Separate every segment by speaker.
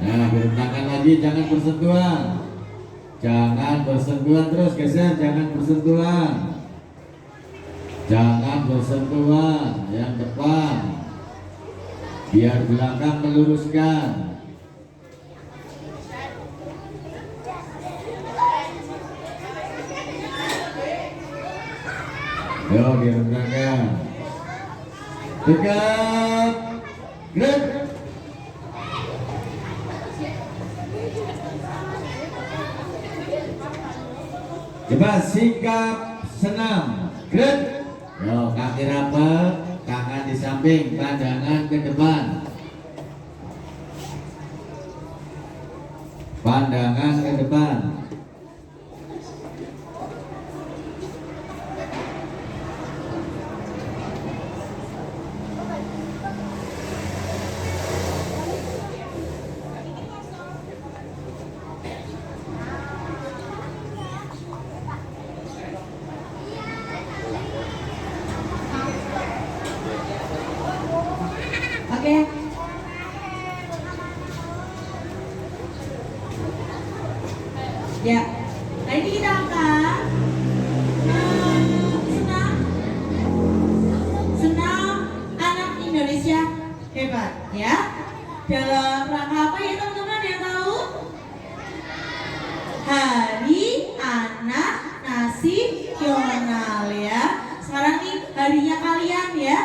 Speaker 1: Nah, berenangkan lagi, jangan bersentuhan. Jangan bersentuhan terus, geser, jangan bersentuhan. Jangan bersentuhan, yang depan. Biar belakang meluruskan. Yo, direndahkan. Dekat. Gerak. Coba sikap senam. Gerak. Yo, kaki rapat, tangan di samping, pandangan ke depan. Pandangan ke depan.
Speaker 2: Oke. Ya, nah ini kita akan senam anak Indonesia hebat ya. Dalam rangka apa ya teman-teman yang tahu? Hari Anak Nasional ya. Sekarang nih harinya kalian ya.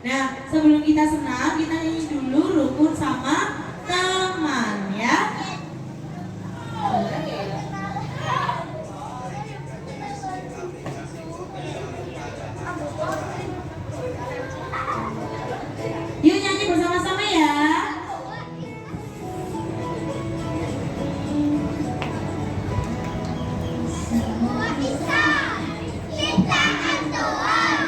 Speaker 2: Nah, sebelum kita senam, kita nyanyi dulu rukun sama teman ya. Yuk nyanyi bersama-sama ya.
Speaker 3: Semua bisa, kita kan Tuhan.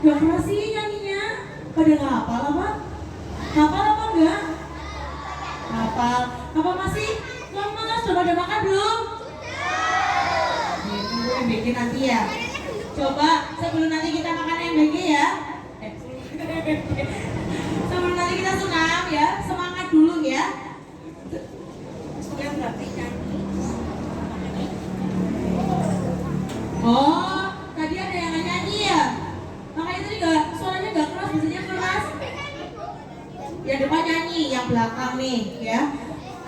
Speaker 2: Gak keras sih nyanyinya. Pada gak hafal apa? Hafal apa enggak? Hafal. Apa masih? Lemas, sudah pada makan belum? Itu yang bikin nanti ya. Coba sebelum nanti kita makan MBG ya. Sebelum nanti kita senam ya, semangat dulu ya. Supaya berarti nyanyi. nih ya.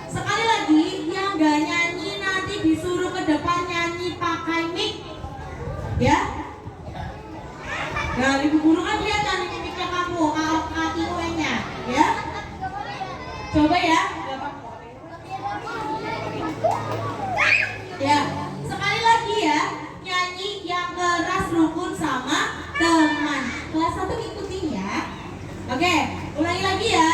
Speaker 2: Sekali lagi yang gak nyanyi nanti disuruh ke depan nyanyi pakai mic ya. Nah, ibu guru kan kelihatan ini micnya kamu, ATOE-nya ya. Coba ya. Ya, sekali lagi ya, nyanyi yang keras rukun sama teman. Kelas 1 ikuti ya. Oke, ulangi lagi ya.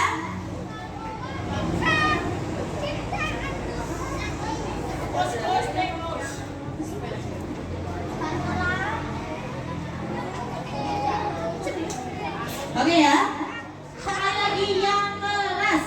Speaker 2: Oke ya. Sekali lagi yang keras.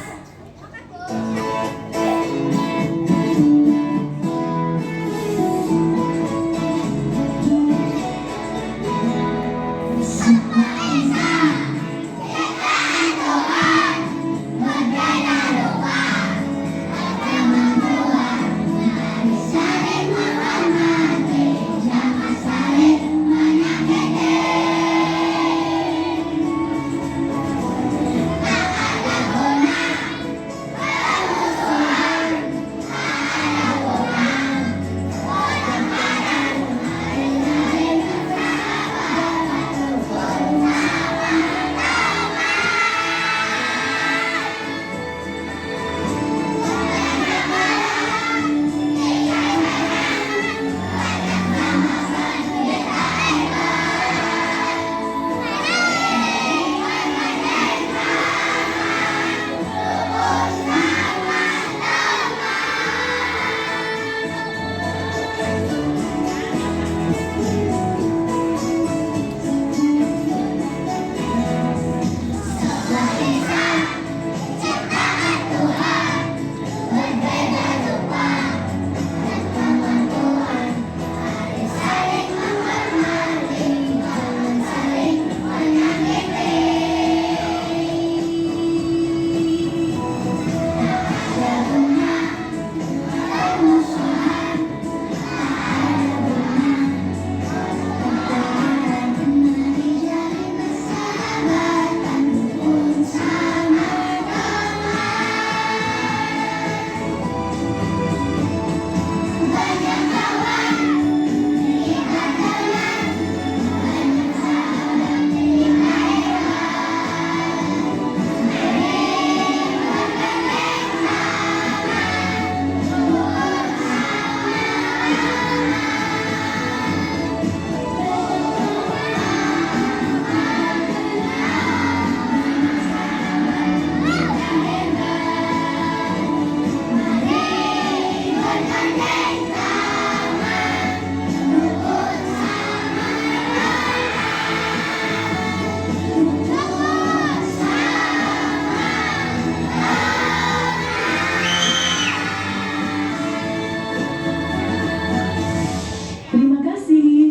Speaker 4: Terima kasih.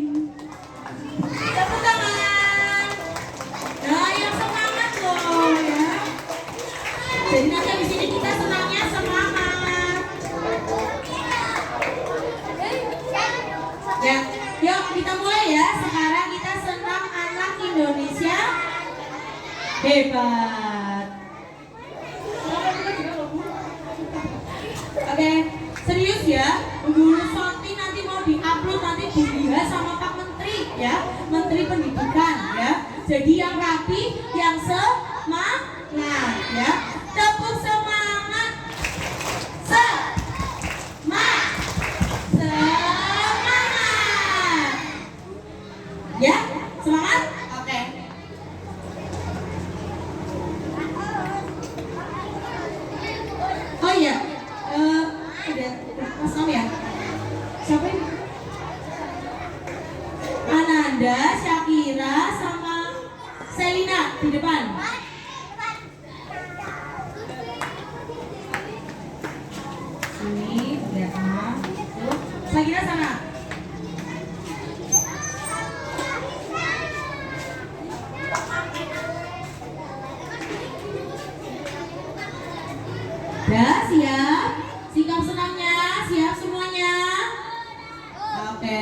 Speaker 2: Tepuk tangan. Nah, yang semangat loh ya. Jadi nanti di sini kita senangnya semangat. Ya, yuk kita mulai ya. Sekarang kita senam anak Indonesia hebat. Oke, serius ya. Guru Sonti nanti mau diupload, nanti dilihat sama Pak Menteri ya, Menteri Pendidikan ya. Jadi yang rapi, yang semangat ya. Tepuk semangat. Semangat. Ya, semangat. Oke. Oh iya, ada Mas Om ya? Siapa ini? Ananda, Syakira, sama Selina di depan. Sini, lihat Ma. Tuh, Syakira sana. Ya, siap. Sikap senangnya, siap semuanya. Oke.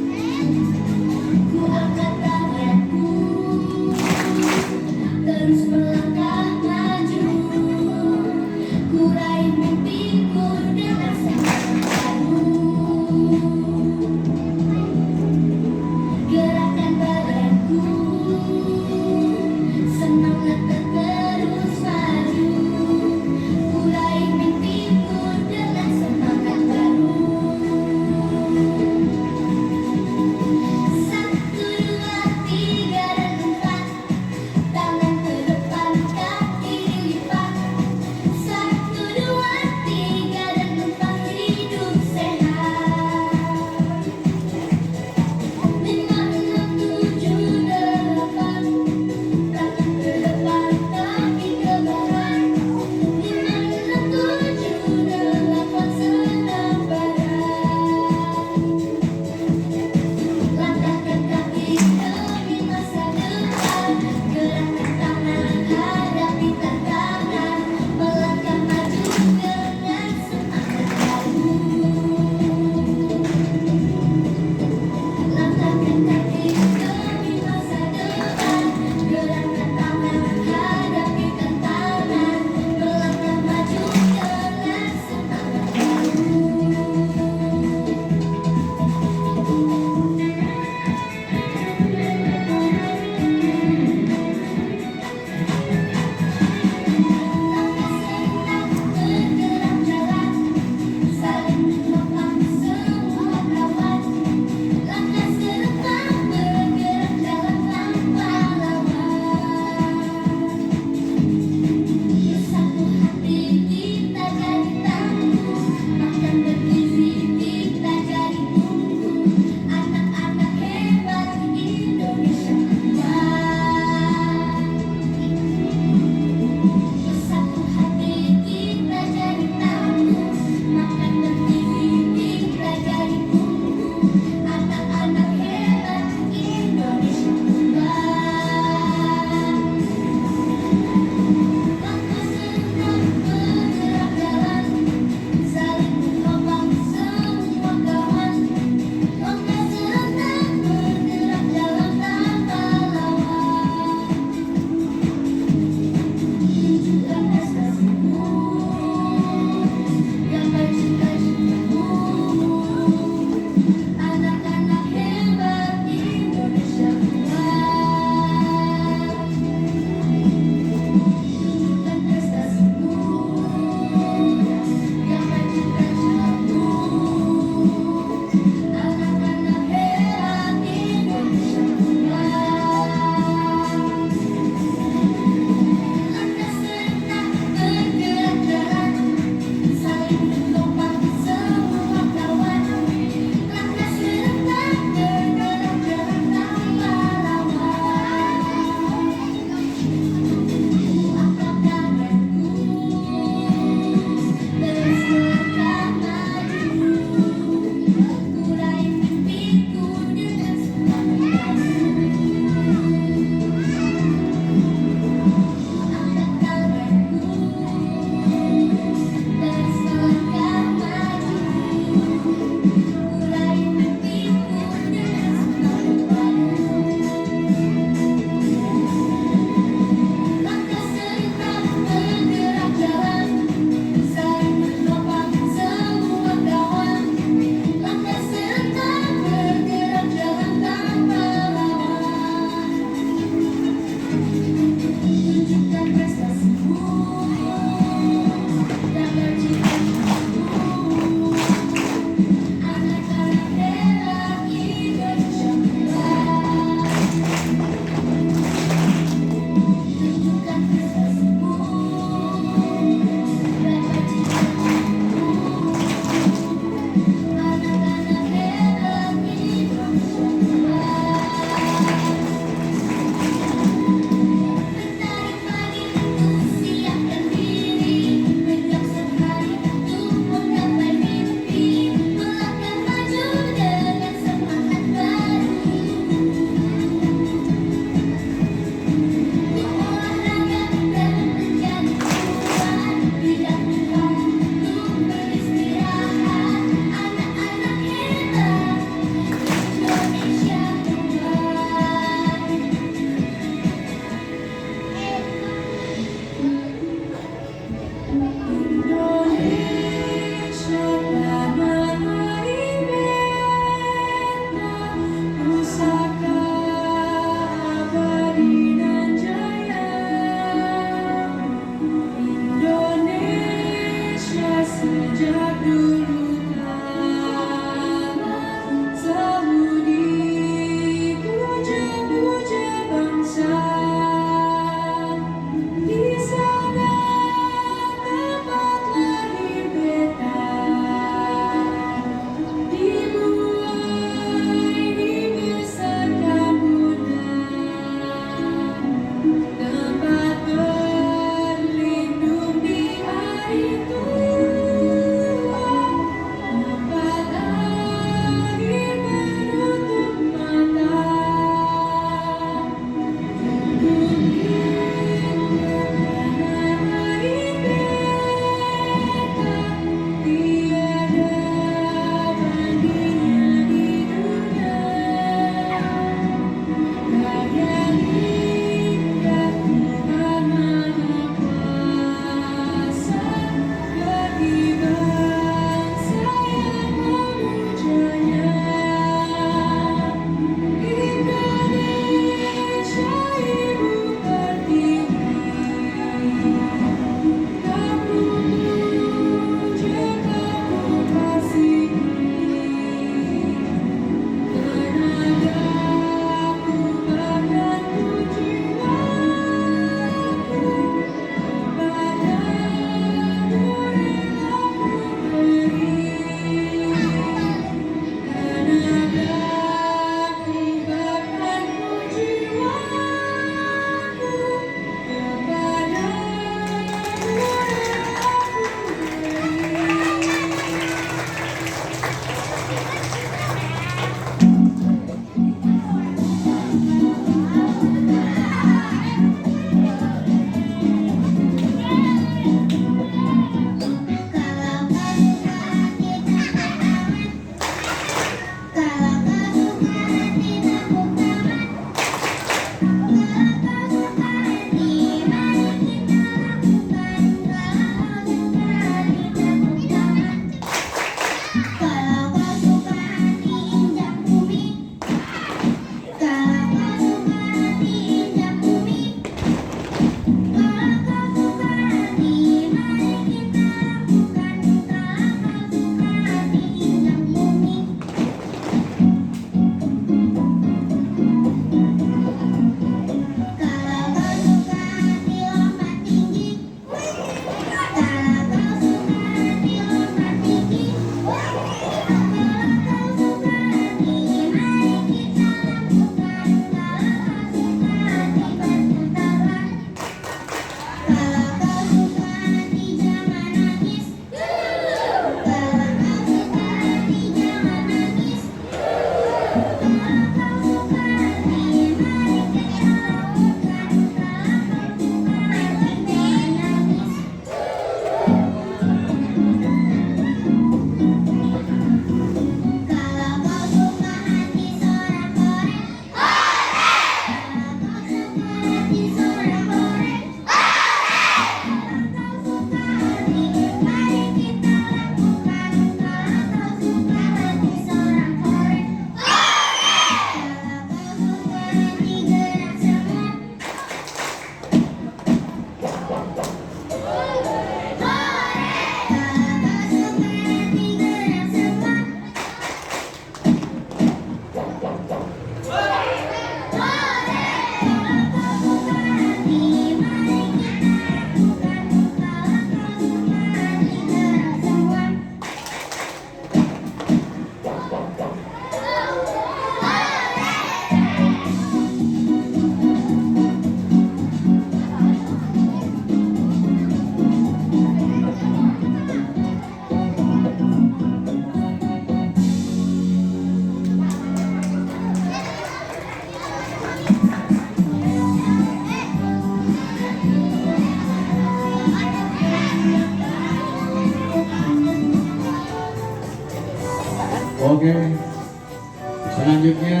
Speaker 1: Selanjutnya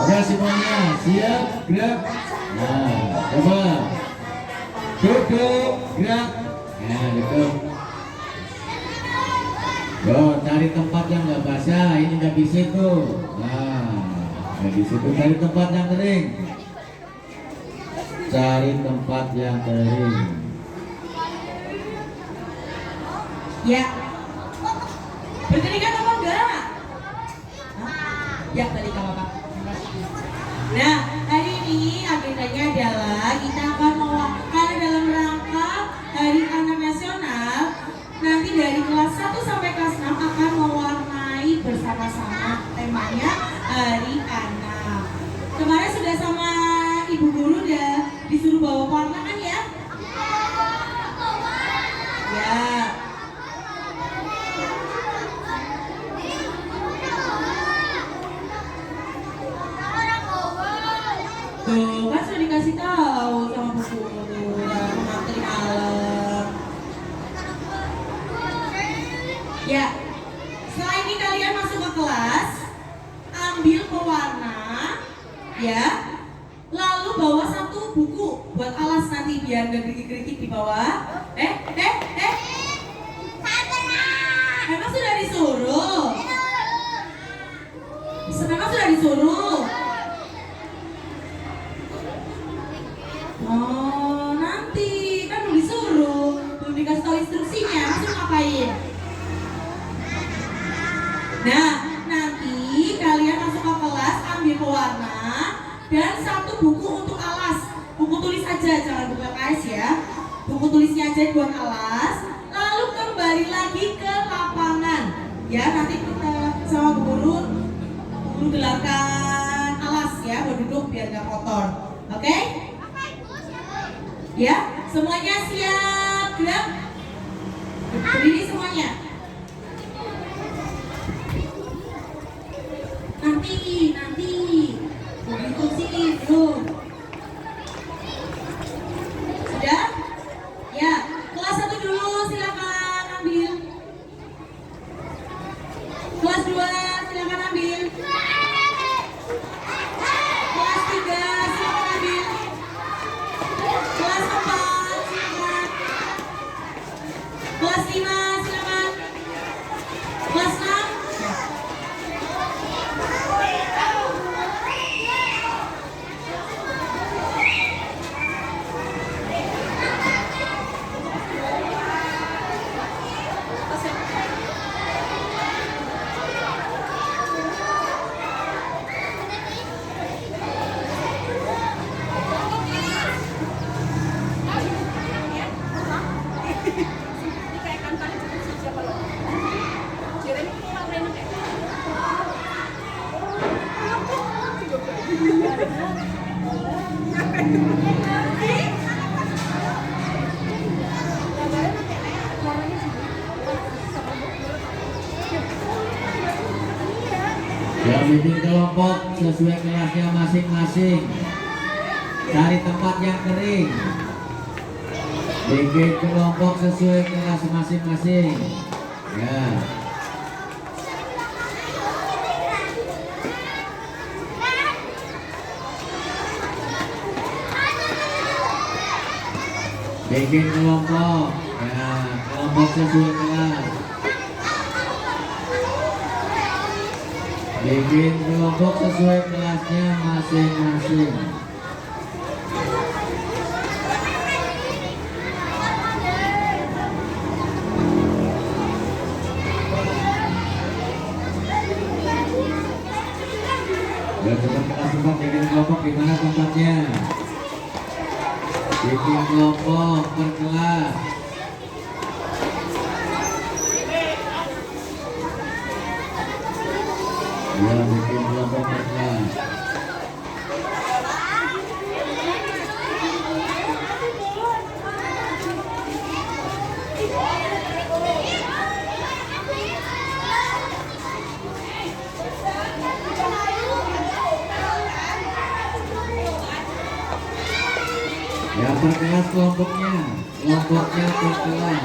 Speaker 1: udah semuanya siap gerak. Nah, coba duduk gerak. Nah, duduk. Yo, cari tempat yang nggak basah. Ini nggak di situ. Nah, nggak di situ. Cari tempat yang kering. Cari tempat yang kering.
Speaker 2: Ya. Berkeringat apa enggak? Hah? Ya, balik ke Bapak. Nah, hari ini agendanya adalah kita akan karena dalam rangka Hari Anak Nasional, nanti dari kelas 1 sampai kelas 6 akan mewarnai bersama-sama temanya Hari Anak. Kemarin sudah sama Ibu Guru udah disuruh bawa warna kan ya? Ya. Tuh, kan sudah dikasih tahu sama Bu Guru nanti malam. Ya, setelah ini kalian masuk ke kelas, ambil pewarna, ya, lalu bawa satu buku buat alas nanti biar gak gerikit-gerikit di bawah. Memang sudah disuruh. Memang sudah disuruh. Oh, nanti kan belum disuruh, belum dikasih tahu instruksinya, langsung ngapain? Nah, nanti kalian masuk ke kelas, ambil pewarna dan satu buku untuk alas. Buku tulis aja, jangan buku LKS ya. Buku tulisnya aja buat alas. Lalu kembali lagi ke lapangan. Ya, nanti kita sama guru gelarkan alas ya, buat duduk biar gak kotor. Oke? Ya, semuanya siap gerak. Berdiri semuanya. Nanti. Begitu sih, belum. Sudah? Ya, kelas 1 dulu silakan ambil. Kelas 2 silakan ambil. Kelas 3 silakan ambil. Kelas 4 silakan. Kelas 5 silakan. Kelas 6.
Speaker 1: Ya, bikin kelompok sesuai kelasnya masing-masing. Cari tempat yang kering. Bikin kelompok sesuai kelas masing-masing. Ya. Bikin kelompok. Ya, kelompok sesuai kelas. Bikin kelompok sesuai kelasnya masing-masing. Ya, coba kelas 4 bikin kelompok di mana tempatnya? Bikin kelompok per kelas. Ya, bikin kelompok per kelas. Ya, per kelas kelompoknya. kelompoknya pelan.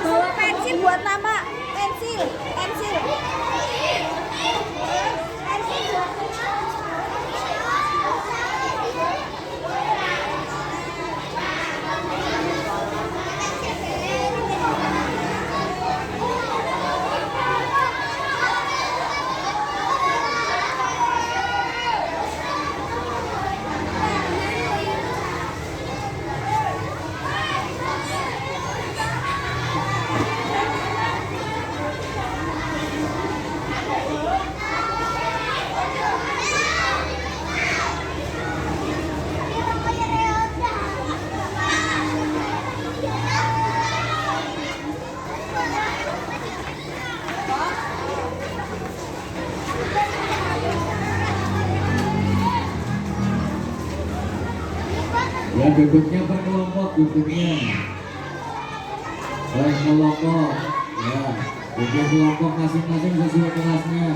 Speaker 3: Bawa pensil buat nama. Pensil, pensil. Pensil buat
Speaker 1: Ya duduknya per kelompok duduknya. Per kelompok. Ya, duduk kelompok masing-masing sesuai kelasnya.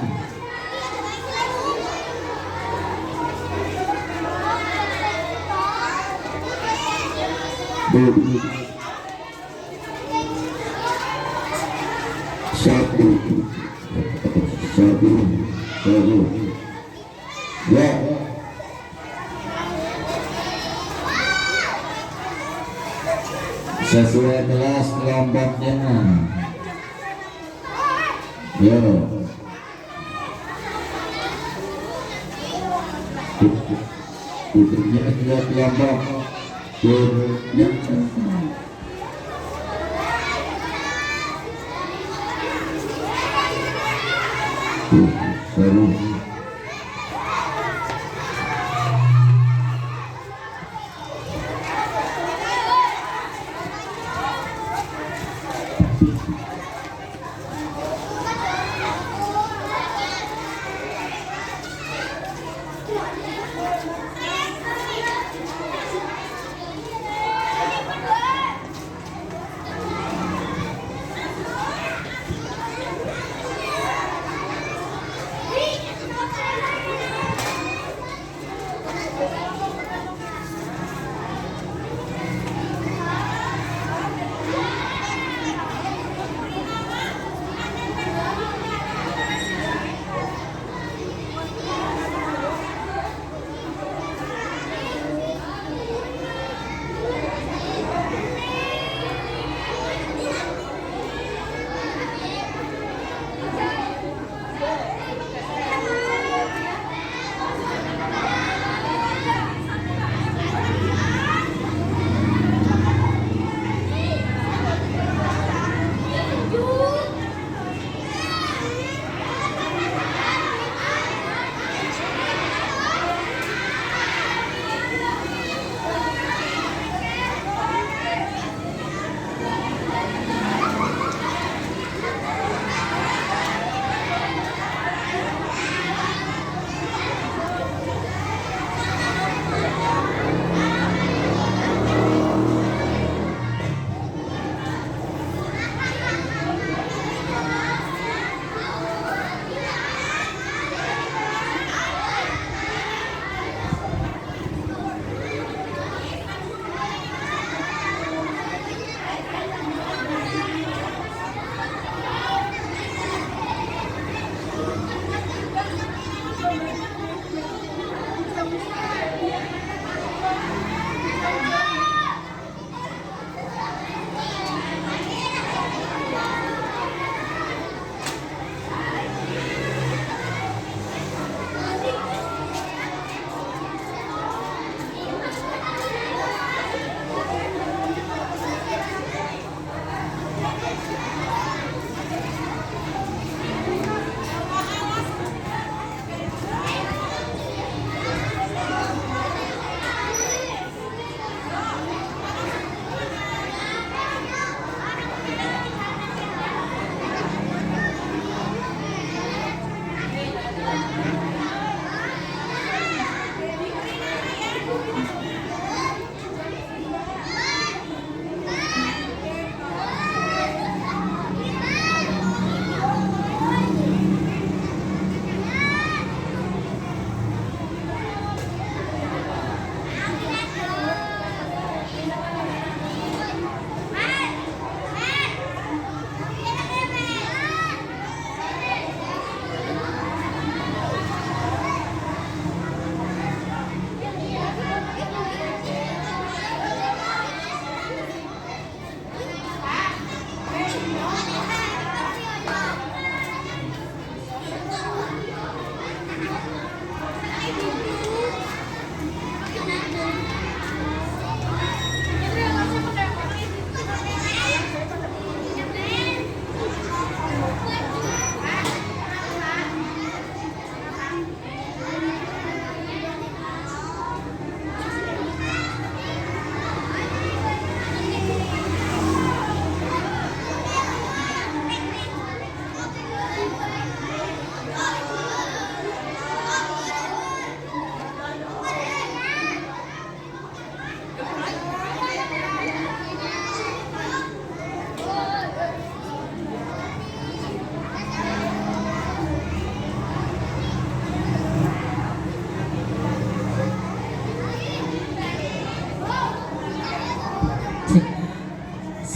Speaker 1: Duduk. Satu. Satu. Satu. Ya. Sesuai kelas kelompoknya. Yo. Duduknya sesuai kelompok. Duduknya. Seru.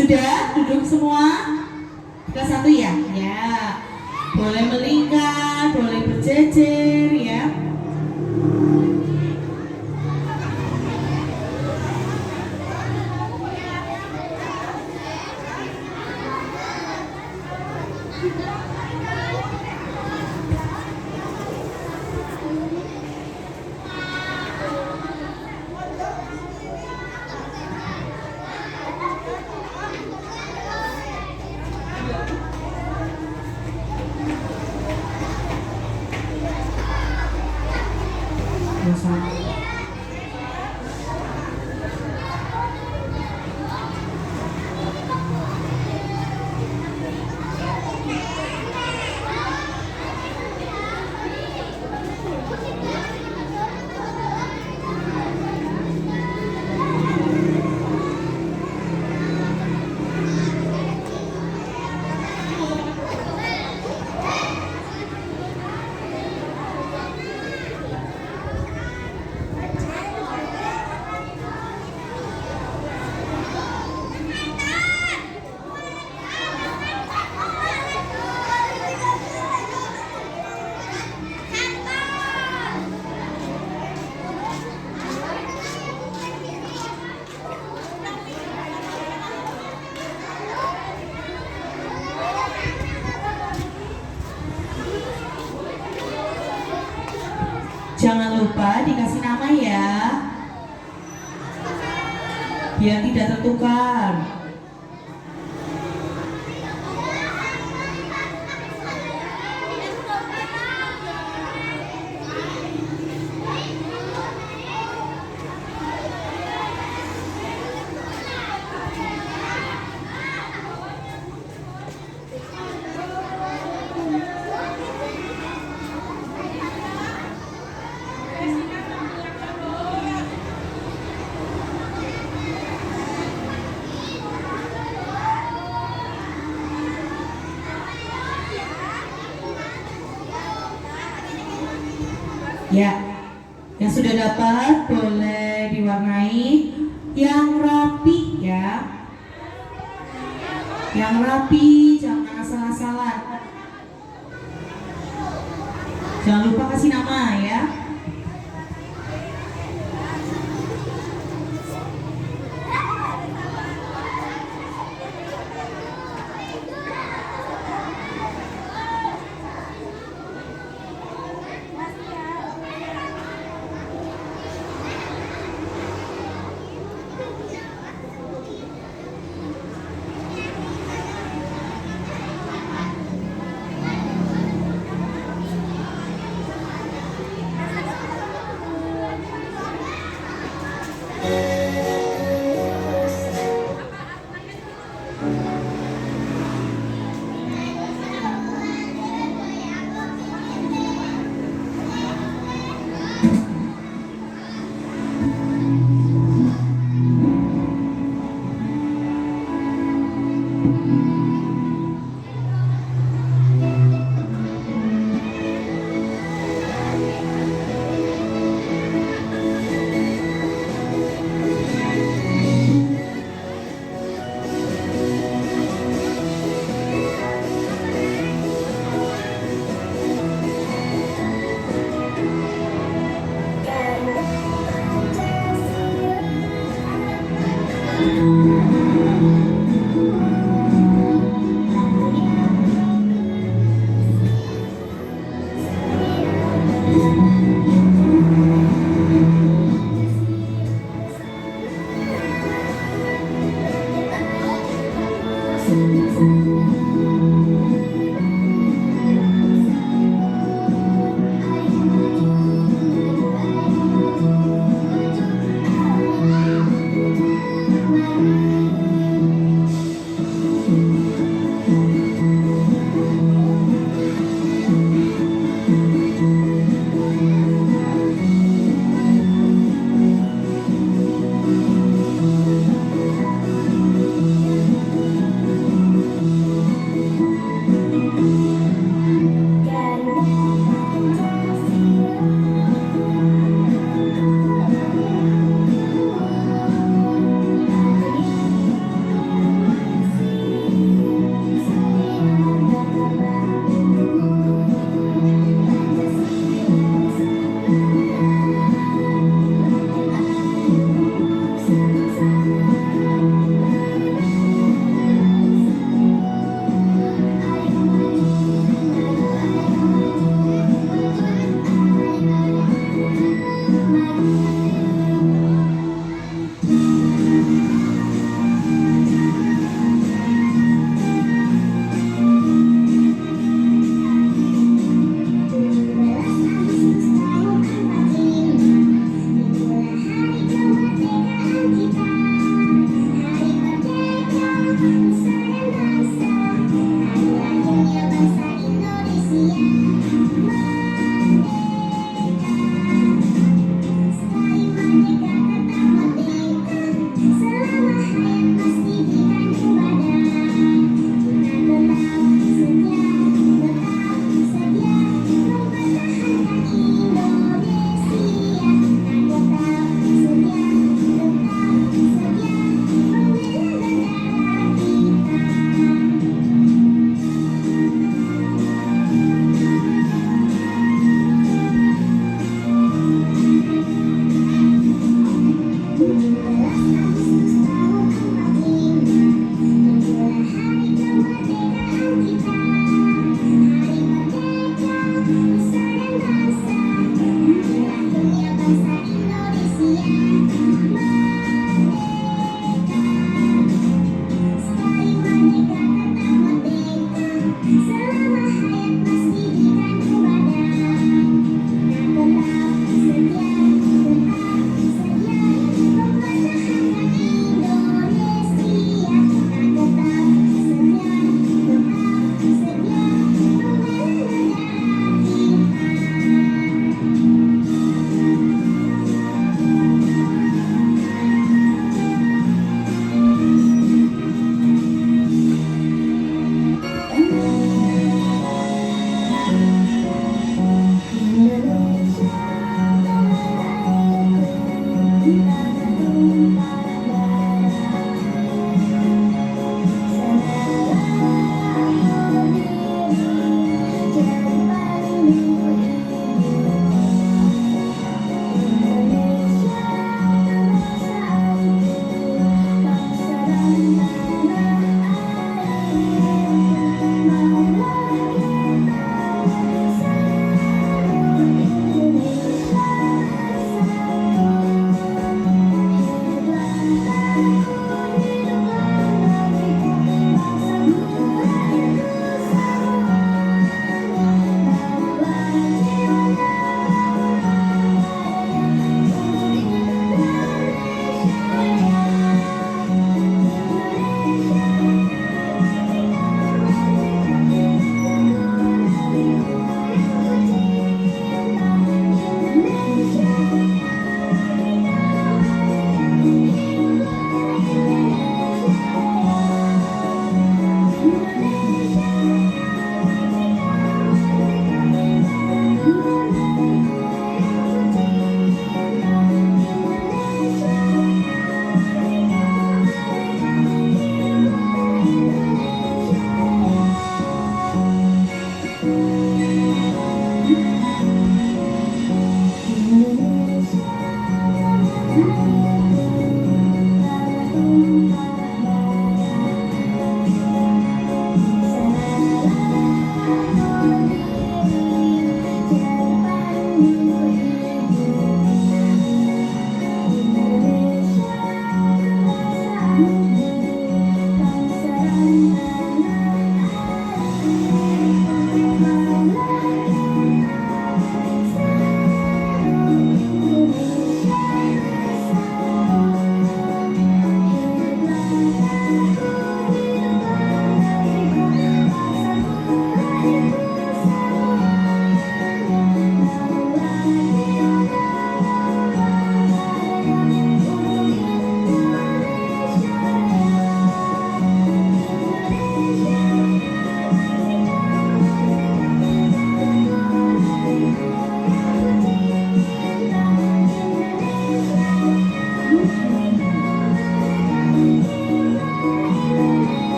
Speaker 2: Sudah duduk semua? Kelas 1 ya? Ya. Boleh melingkar, boleh berjejer ya. Jangan lupa dikasih nama ya, biar tidak tertukar. Ya, yang sudah dapat boleh diwarnai yang rapi ya. Yang rapi, jangan asal-asalan. Jangan lupa kasih nama ya.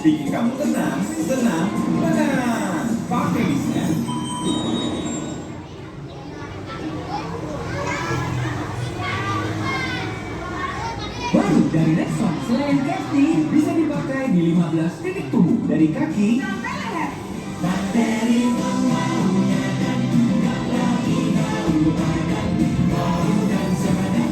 Speaker 4: bikin kamu tenang, tenang, tenang. Pakai Disney.
Speaker 5: Baru dari Rexon, selain Casty, bisa dipakai di 15 titik tubuh dari kaki sampai leher. Bakteri pemaunya dan tidak lagi melupakan bau dan semangat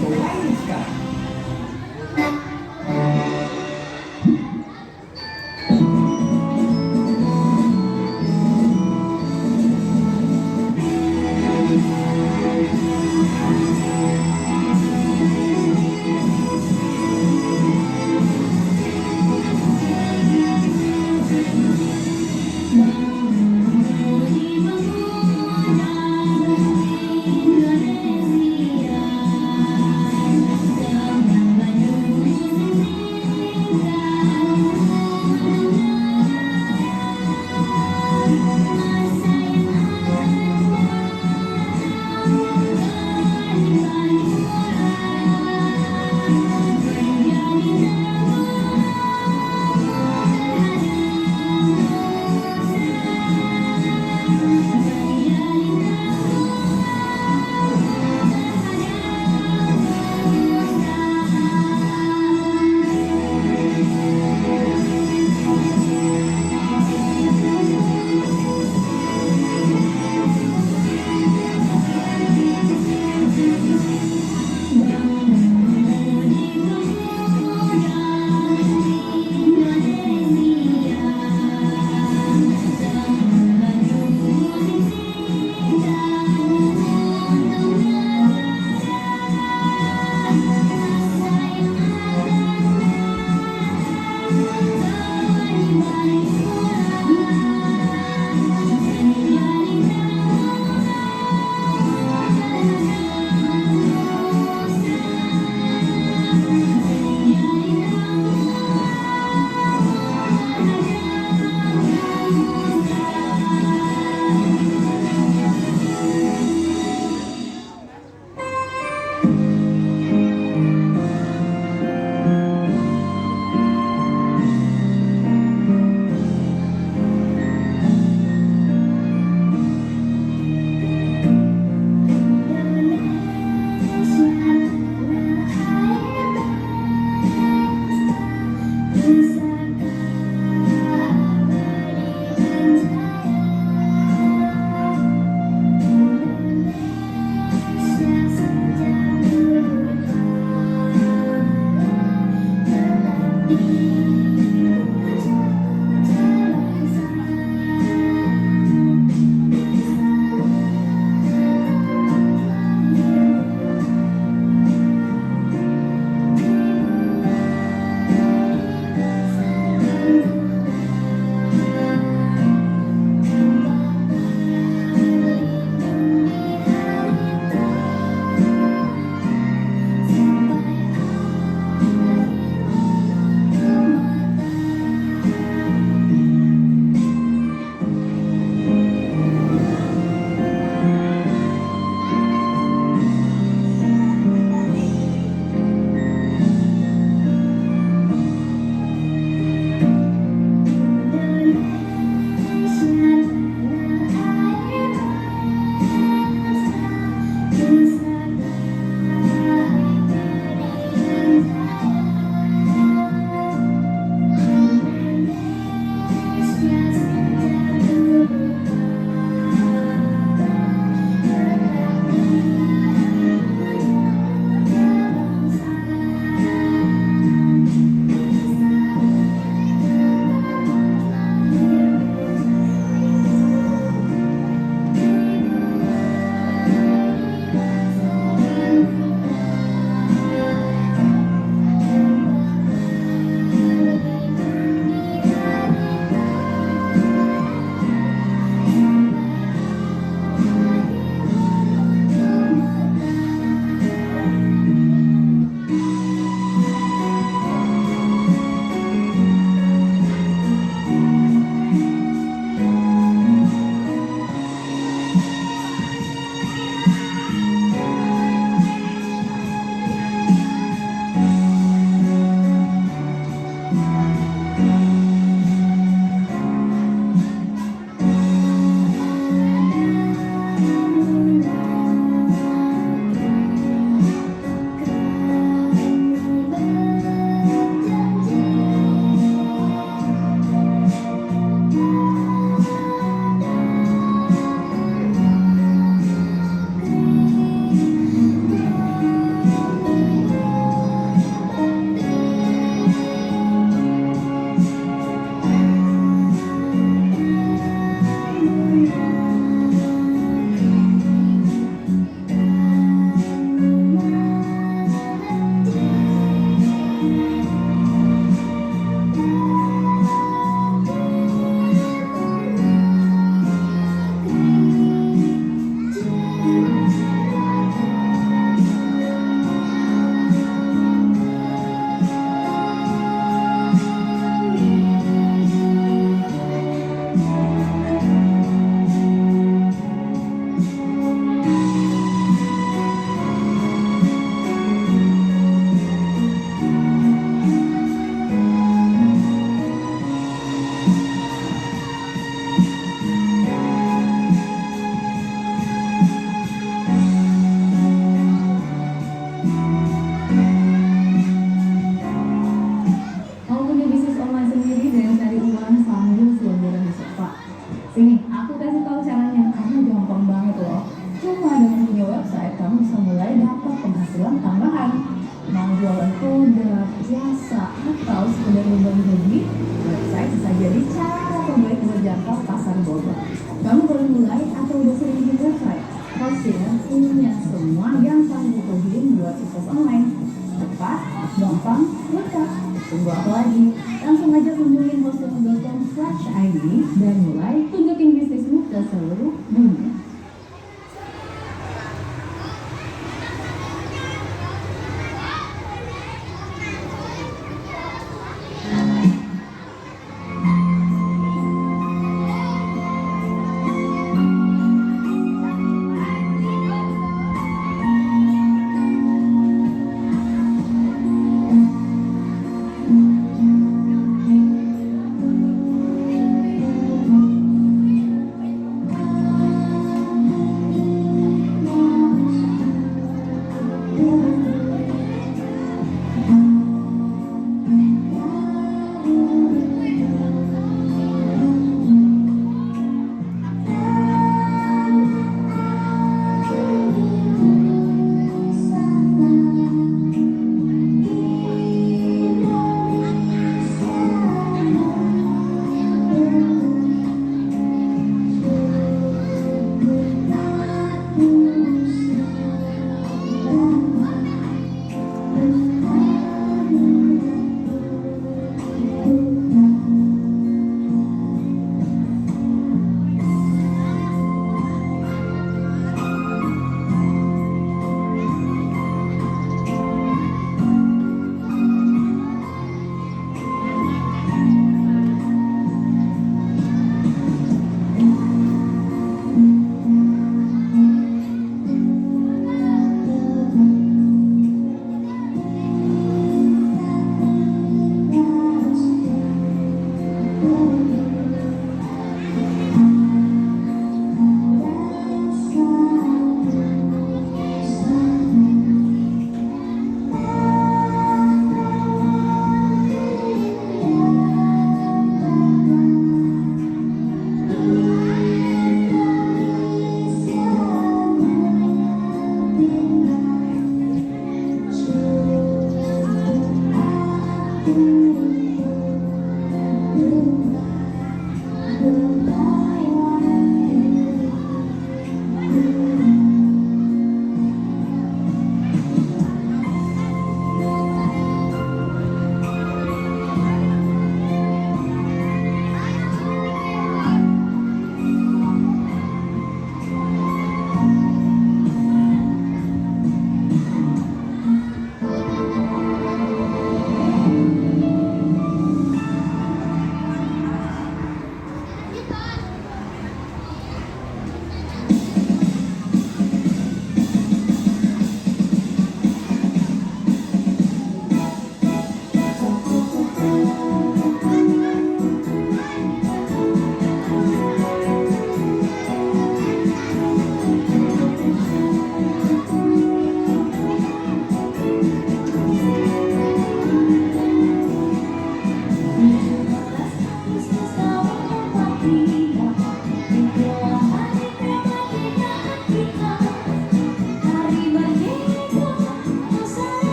Speaker 6: gampang, lengkap. Tunggu apa lagi? Langsung aja kunjungin bosdemo.com/id dan mulai tunjukin bisnismu ke seluruh dunia.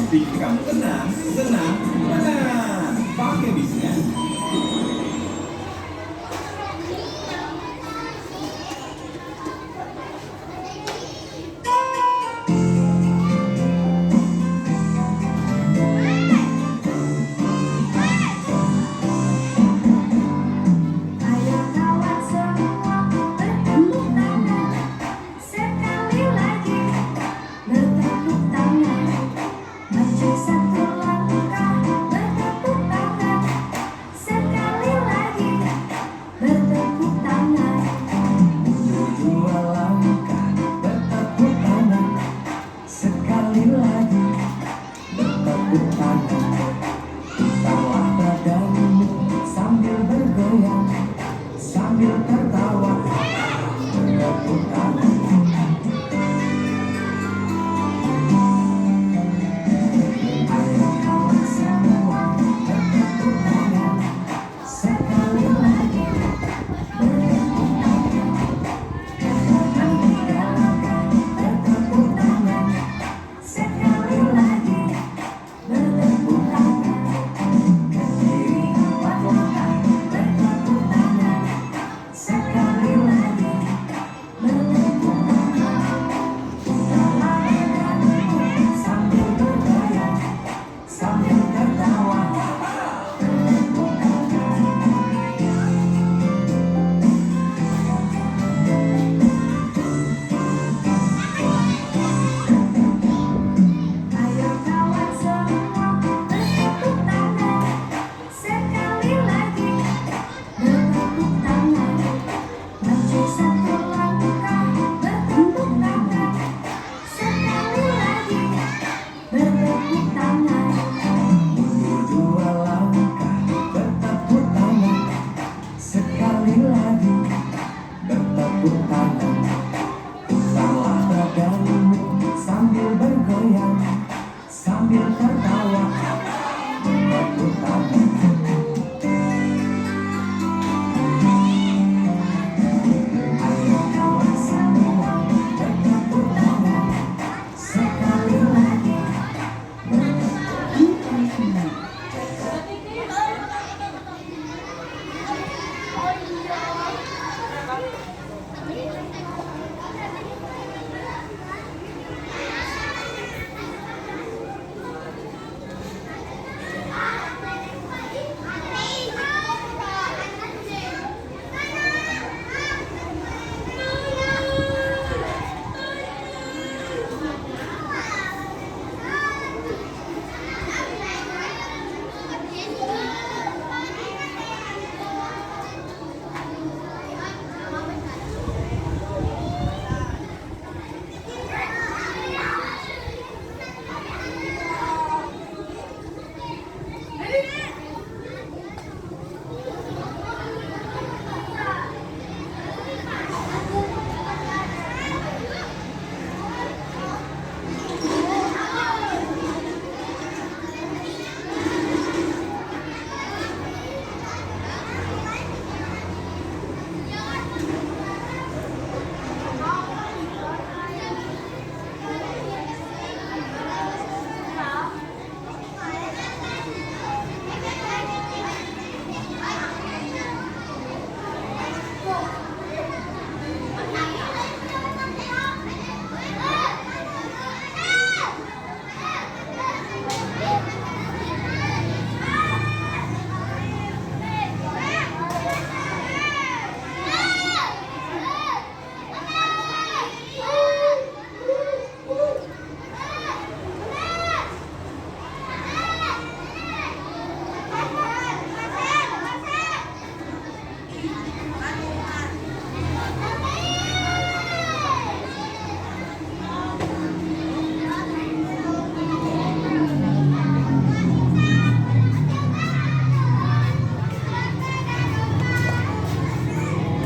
Speaker 4: Bikin kamu tenang, tenang, tenang. Pakai bisnya.
Speaker 3: Ayo kawan semua bertepuk tangan, sekali lagi bertepuk tangan, maju satu langkah bertepuk tangan, sekali lagi bertepuk tangan.
Speaker 5: Mundur dua langkah, bertepuk tangan. Sekali lagi, bertepuk tangan. Putarlah badanmu sambil bergoyang, sambil tertawa, bertepuk tangan. Ayo kawan semua, bertepuk tangan. Sekali lagi, bertepuk tangan. Tiga langkah, bertepuk tangan. Sekali lagi, bertepuk tangan. Ke kiri empat langkah, bertepuk tangan. Sekali lagi, bertepuk tangan. Putarlah badanmu sambil bergoyang, sambil tertawa, bertepuk tangan.
Speaker 3: Ayo kawan semua bertepuk tangan, sekali lagi bertepuk tangan, maju satu langkah bertepuk tangan, sekali lagi bertepuk tangan.
Speaker 5: Mundur dua langkah, bertepuk tangan. Sekali lagi, bertepuk tangan. Putarlah badanmu sambil bergoyang, sambil tertawa, bertepuk tangan. Ayo kawan semua, bertepuk tangan. Sekali lagi, bertepuk tangan.